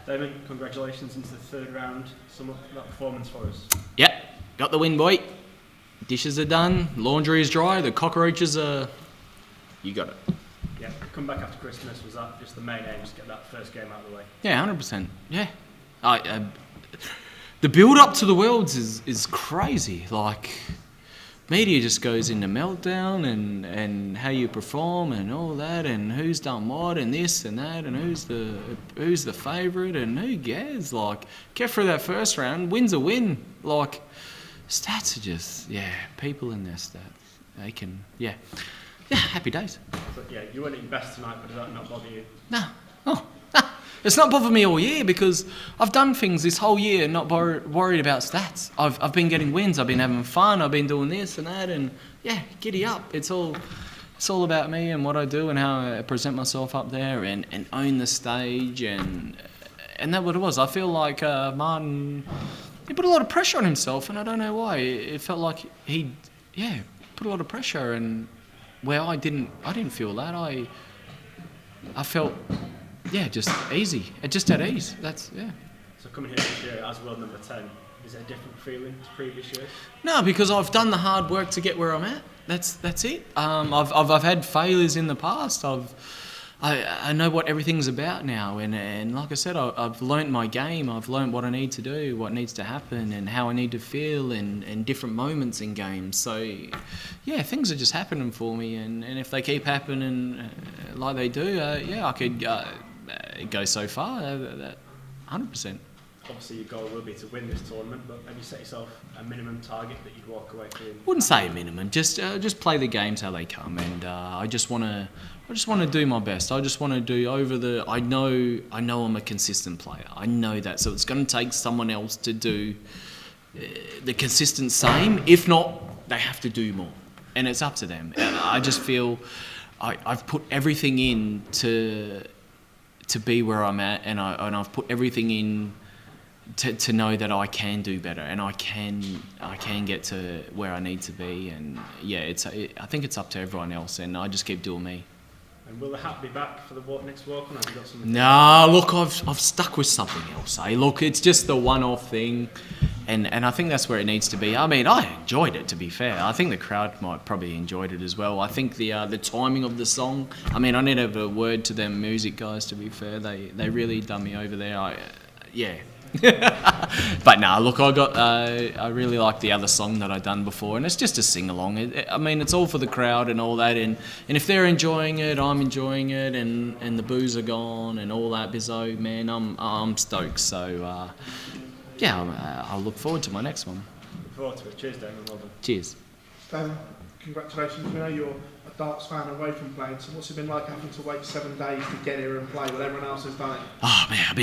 Damon, congratulations into the third round. Sum up that performance for us. Yep, got the win, boy. Dishes are done, laundry is dry, the cockroaches are... You got it. Yeah, come back after Christmas, was that just the main aim, just get that first game out of the way? Yeah, 100%. Yeah. The build-up to the Worlds is crazy. Like, media just goes into meltdown and how you perform and all that and who's done what and this and that and who's the favourite and who cares. Like, get through that first round, win's a win. Like, stats are just, people in their stats. They can, happy days. But yeah, you weren't at your best tonight, but does that not bother you? No. It's not bothered me all year because I've done things this whole year not worried about stats. I've been getting wins, I've been having fun, I've been doing this and that and giddy up. It's all about me and what I do and how I present myself up there and own the stage and that's what it was. I feel like Martin, he put a lot of pressure on himself and I don't know why. It felt like he put a lot of pressure and where I didn't feel that. I felt just easy, just at ease. So coming here this year as world number 10, is it a different feeling to previous years? No, because I've done the hard work to get where I'm at. That's it. I've had failures in the past. I know what everything's about now, and like I said, I've learnt my game. I've learnt what I need to do, what needs to happen, and how I need to feel in different moments in games. So, things are just happening for me, and if they keep happening like they do, I could go so far. 100%. Obviously, your goal will be to win this tournament, but have you set yourself a minimum target that you'd walk away from? Wouldn't say a minimum. Just play the games how they come, and I just want to do my best. I just want to do I know I'm a consistent player. I know that, so it's going to take someone else to do the consistent same. If not, they have to do more, and it's up to them. And I just feel I've put everything in to be where I'm at, and I've put everything in to know that I can do better and I can get to where I need to be, and I think it's up to everyone else, and I just keep doing me. And will the hat be back for the next walk on? Have you got something? No, look, I've stuck with something else. Look, it's just the one-off thing, and I think that's where it needs to be. I mean, I enjoyed it, to be fair. I think the crowd might probably enjoyed it as well. I think the timing of the song. I mean, I need to have a word to them music guys. To be fair, they really done me over there. But nah, look, I really like the other song that I've done before, and it's just a sing-along. I mean, it's all for the crowd and all that, and if they're enjoying it, I'm enjoying it, and the booze are gone and all that bizzo, man, I'm stoked. So, I'll look forward to my next one. Look forward to it. Cheers, Damon. Well done. Cheers. Damon, congratulations. We know you're a darts fan away from playing, so what's it been like having to wait 7 days to get here and play while everyone else has done it? Oh man, I've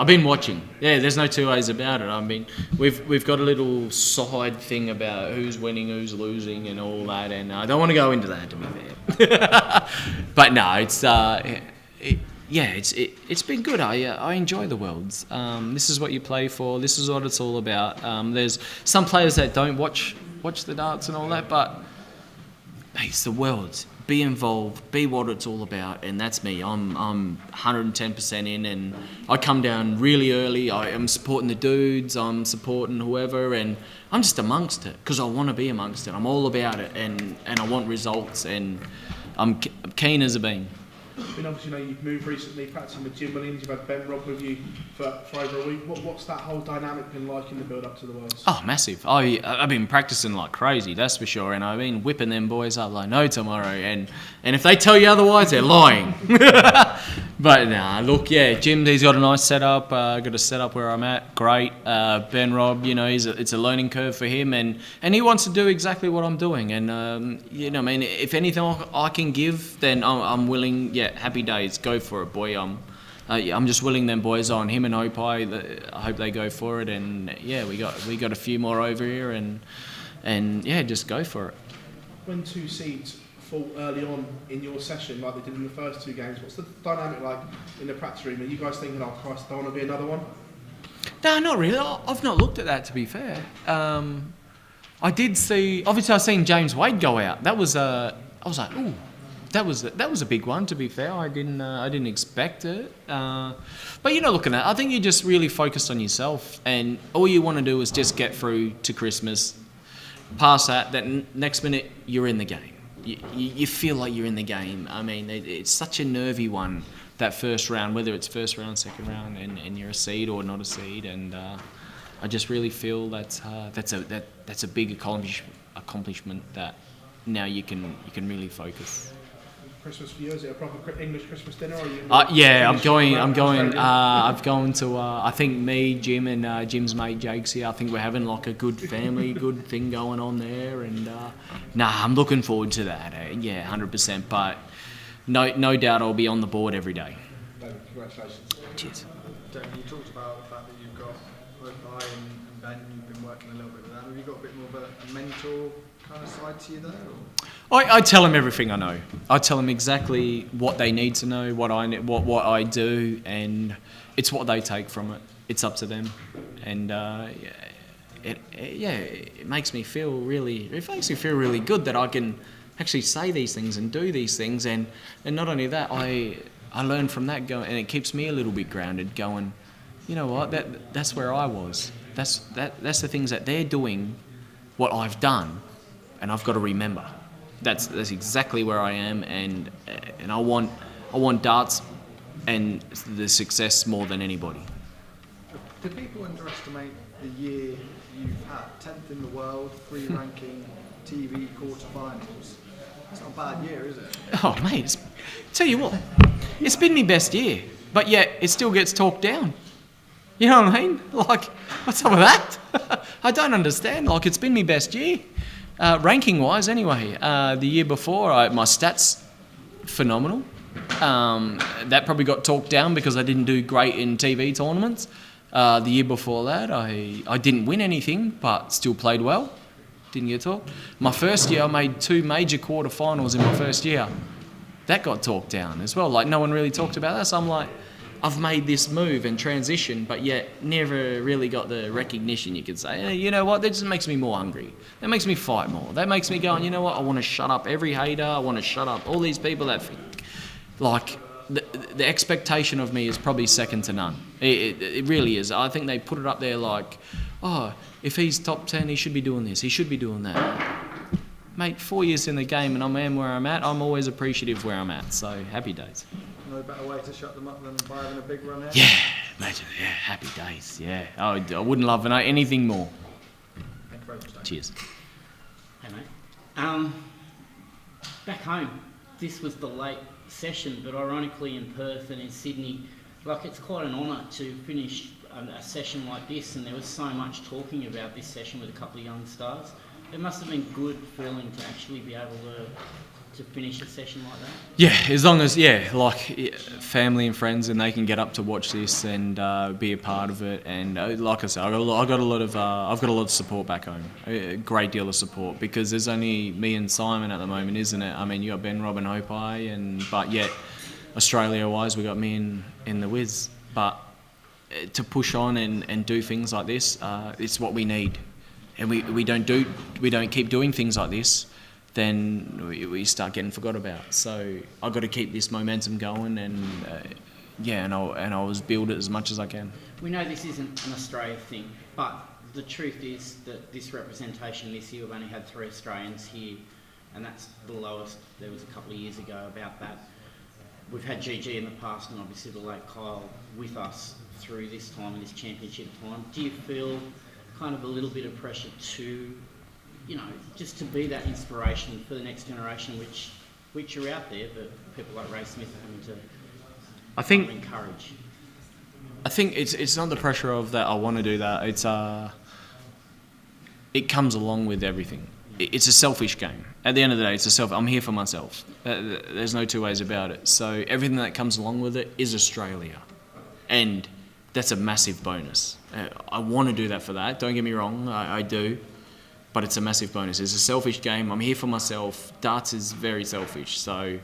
been watching. Yeah, there's no two ways about it. I mean, we've got a little side thing about who's winning, who's losing, and all that, and I don't want to go into that, to be fair. But no, it's been good. I enjoy the Worlds. This is what you play for. This is what it's all about. There's some players that don't watch the darts and all that, but it's the Worlds. Be involved, be what it's all about, and that's me. I'm 110% in, and I come down really early. I am supporting the dudes, I'm supporting whoever, and I'm just amongst it because I want to be amongst it. I'm all about it, and I want results, and I'm keen as a bean. I mean, obviously, you've moved recently, practicing with Jim Williams. You've had Ben Robb with you for over a week. What's that whole dynamic been like in the build-up to the Worlds? Oh, massive. I've been practicing like crazy, that's for sure. And I've been whipping them boys up like no tomorrow. And if they tell you otherwise, they're lying. But nah, look, Jim, he's got a nice setup. Got a setup where I'm at. Great. Ben Robb, it's a learning curve for him, and he wants to do exactly what I'm doing. And I mean, if anything I can give, then I'm willing. Yeah, happy days. Go for it, boy. I'm just willing them boys on. Him and Opie, I hope they go for it. And we got a few more over here, and just go for it. When two seeds fall early on in your session, like they did in the first two games, what's the dynamic like in the practice room? Are you guys thinking, oh Christ, I don't want to be another one? No, not really. I've not looked at that, to be fair. I did see. Obviously, I've seen James Wade go out. That was. I was like, ooh. That was a big one. To be fair, I didn't expect it. But looking at it, I think you're just really focused on yourself, and all you want to do is just get through to Christmas. Past that, next minute you're in the game. You feel like you're in the game. I mean, it's such a nervy one, that first round, whether it's first round, second round, and you're a seed or not a seed, and I just really feel that's a big accomplishment that now you can really focus. Christmas for you, is it a proper English Christmas dinner? Or are you yeah, I'm going. I've gone to. I think me, Jim, and Jim's mate Jake's here. I think we're having like a good family, good thing going on there, and I'm looking forward to that. Yeah, 100%. But no doubt I'll be on the board every day. David, congratulations. Cheers. Damon, you talked about the fact that you've got Hopi and Ben. You've been working a little bit with them. Have you got a bit more of a mentor kind of side to you there? Or? I tell them everything I know. I tell them exactly what they need to know, what I do, and it's what they take from it. It's up to them, and it makes me feel really. It makes me feel really good that I can actually say these things and do these things, and not only that, I learn from that, and it keeps me a little bit grounded. Going, you know what? That's where I was. That's the things that they're doing, what I've done, and I've got to remember. That's exactly where I am, and I want darts and the success more than anybody. Do people underestimate the year you've had? 10th in the world, 3 ranking, TV quarterfinals. It's not a bad year, is it? Oh mate, tell you what, it's been my best year, but yet it still gets talked down. You know what I mean? Like, what's up with that? I don't understand. Like, it's been my best year. Ranking-wise, anyway, the year before, my stats, phenomenal. That probably got talked down because I didn't do great in TV tournaments. The year before that, I didn't win anything, but still played well. Didn't get talked. My first year, I made 2 major quarterfinals in my first year. That got talked down as well. Like, no one really talked about that. So I'm like, I've made this move and transition, but yet never really got the recognition, you could say. Hey, you know what? That just makes me more hungry. That makes me fight more. That makes me go, you know what? I want to shut up every hater. I want to shut up all these people that think. Like, the expectation of me is probably second to none. It really is. I think they put it up there like, oh, if he's top 10, he should be doing this. He should be doing that. Mate, 4 years in the game and I am where I'm at. I'm always appreciative where I'm at. So, happy days. No better way to shut them up than by having a big run here? Yeah, imagine, yeah, happy days, yeah. I wouldn't love anything more. Thank you very much, Dave. Cheers. Hey mate. Back home, this was the late session, but ironically in Perth and in Sydney, like it's quite an honour to finish a session like this, and there was so much talking about this session with a couple of young stars. It must have been good feeling to actually be able to finish a session like that? Yeah, as long as family and friends, and they can get up to watch this and be a part of it. And like I said, I've got a lot of support back home, a great deal of support, because there's only me and Simon at the moment, isn't it? I mean, you got Ben, Rob, and Hopi, but yet Australia-wise, we got me in the Wiz. But to push on and do things like this, it's what we need, and we don't keep doing things like this, then we start getting forgot about. So I've got to keep this momentum going, and I'll always build it as much as I can. We know this isn't an Australia thing, but the truth is that this representation this year, we've only had 3 Australians here, and that's the lowest. There was a couple of years ago about that. We've had GG in the past, and obviously the late Kyle with us through this time and this championship time. Do you feel kind of a little bit of pressure to, just to be that inspiration for the next generation, which are out there, but people like Ray Smith are having to encourage? I think it's not the pressure of that I want to do that. It's it comes along with everything. It's a selfish game. At the end of the day, I'm here for myself. There's no two ways about it. So everything that comes along with it is Australia, and that's a massive bonus. I want to do that for that. Don't get me wrong, I do. But it's a massive bonus. It's a selfish game. I'm here for myself. Darts is very selfish. So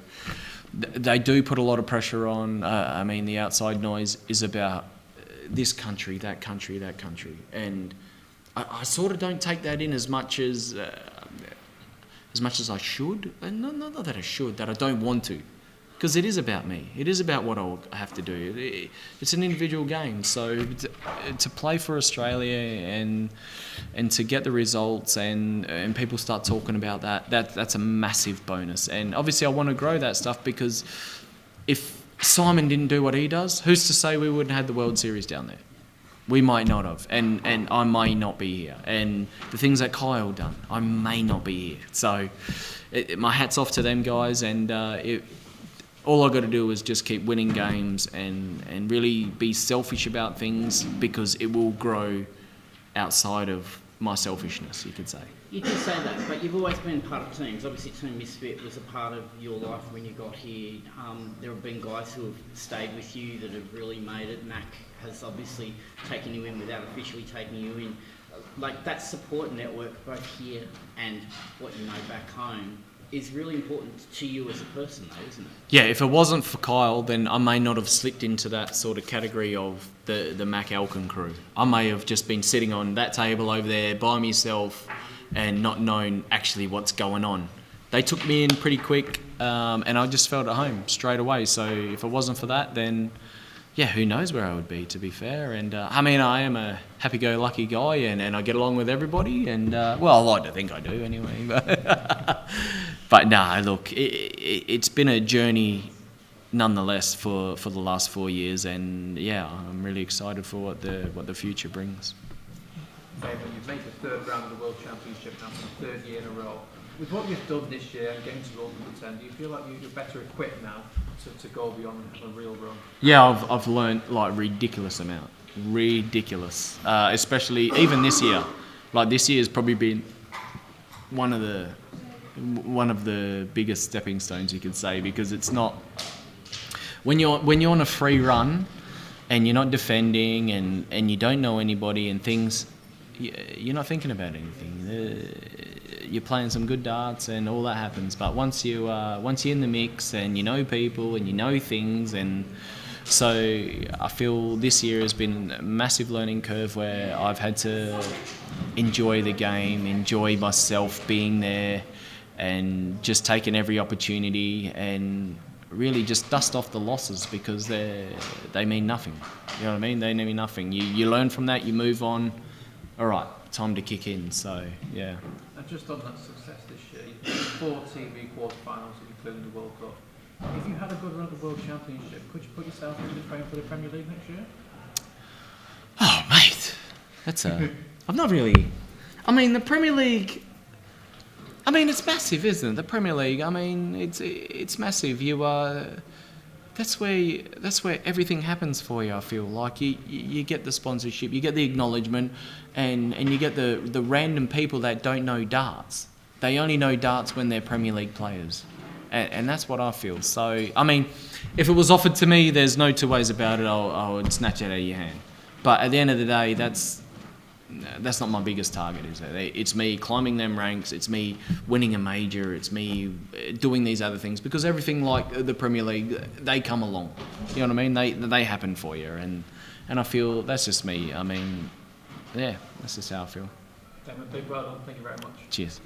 they do put a lot of pressure on. The outside noise is about this country, that country, that country. And I sort of don't take that in as much as... as much as I should. And not that I should, that I don't want to. Because it is about me. It is about what I have to do. It's an individual game. So to play for Australia and to get the results and people start talking about that's a massive bonus. And obviously I want to grow that stuff, because if Simon didn't do what he does, who's to say we wouldn't have had the World Series down there? We might not have. And I may not be here. And the things that Kyle done, I may not be here. So my hat's off to them guys. And all I got to do is just keep winning games and really be selfish about things, because it will grow outside of my selfishness, you could say. You do say that, but you've always been part of teams. Obviously, Team Misfit was a part of your life when you got here. There have been guys who have stayed with you that have really made it. Mac has obviously taken you in without officially taking you in. Like, that support network, both here and what you know back home, is really important to you as a person, though, isn't it? Yeah, if it wasn't for Kyle, then I may not have slipped into that sort of category of the Mac Elkin crew. I may have just been sitting on that table over there by myself and not known actually what's going on. They took me in pretty quick, and I just felt at home straight away. So if it wasn't for that, then yeah, who knows where I would be, to be fair. And I mean, I am a happy-go-lucky guy, and I get along with everybody. And well, I like to think I do anyway. But nah, look, it's been a journey nonetheless for the last 4 years, and yeah, I'm really excited for what the future brings. Damon, you've made the third round of the World Championship now for the third year in a row. With what you've done this year and getting to the Ultimate 10, do you feel like you're better equipped now to go beyond a real run? Yeah, I've learned like ridiculous, especially even this year. Like, this year has probably been one of the biggest stepping stones, you could say, because it's not when you're on a free run and you're not defending and you don't know anybody and things, you're not thinking about anything. You're playing some good darts and all that happens. But once you're in the mix and you know people and you know things, and so I feel this year has been a massive learning curve where I've had to enjoy the game, enjoy myself being there, and just taking every opportunity and really just dust off the losses, because they mean nothing. You know what I mean? They mean nothing. You learn from that, you move on. All right, time to kick in. So, yeah. And just on that success this year, 4 TV quarterfinals, including the World Cup. If you had a good run at the World Championship, could you put yourself in the frame for the Premier League next year? Oh, mate, I'm not really. I mean, the Premier League. I mean, it's massive, isn't it? The Premier League. I mean, it's massive. That's where everything happens for you. I feel like you get the sponsorship, you get the acknowledgement, and you get the random people that don't know darts. They only know darts when they're Premier League players, and that's what I feel. So, I mean, if it was offered to me, there's no two ways about it. I would snatch it out of your hand. But at the end of the day, that's not my biggest target, is it? It's me climbing them ranks, it's me winning a major, it's me doing these other things, because everything like the Premier League, they come along. You know what I mean? They happen for you, and I feel that's just me. I mean, yeah, that's just how I feel. Damon, big well done. Thank you very much. Cheers.